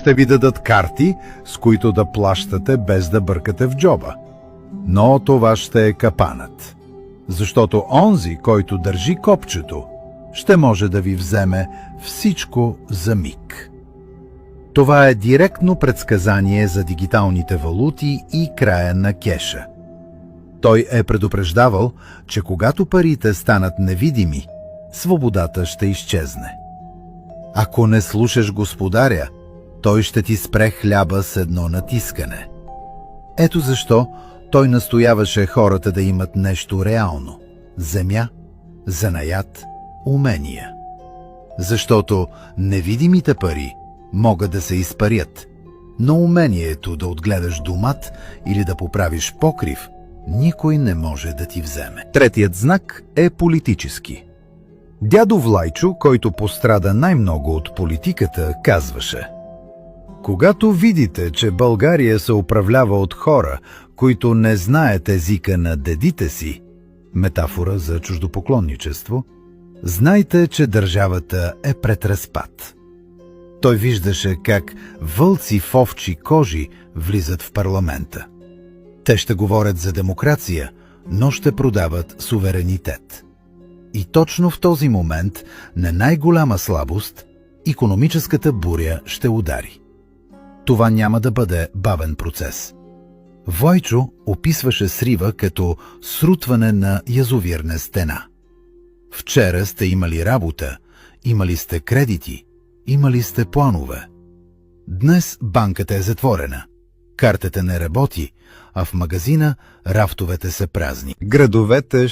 Ще ви дадат карти, с които да плащате без да бъркате в джоба. Но това ще е капанът. Защото онзи, който държи копчето, ще може да ви вземе всичко за миг. Това е директно предсказание за дигиталните валути и края на кеша. Той е предупреждавал, че когато парите станат невидими, свободата ще изчезне. Ако не слушаш господаря, той ще ти спре хляба с едно натискане. Ето защо той настояваше хората да имат нещо реално – земя, занаят, умения. Защото невидимите пари могат да се изпарят, но умението да отгледаш домат или да поправиш покрив никой не може да ти вземе. Третият знак е политически. Дядо Влайчо, който пострада най-много от политиката, казваше: когато видите, че България се управлява от хора, които не знаят езика на дедите си, метафора за чуждопоклонничество, знайте, че държавата е пред разпад. Той виждаше как вълци в овчи кожи влизат в парламента. Те ще говорят за демокрация, но ще продават суверенитет. И точно в този момент, на най-голяма слабост, икономическата буря ще удари. Това няма да бъде бавен процес. Влайчо описваше срива като срутване на язовирна стена. Вчера сте имали работа, имали сте кредити, имали сте планове. Днес банката е затворена, картата не работи, а в магазина рафтовете са празни. Градовете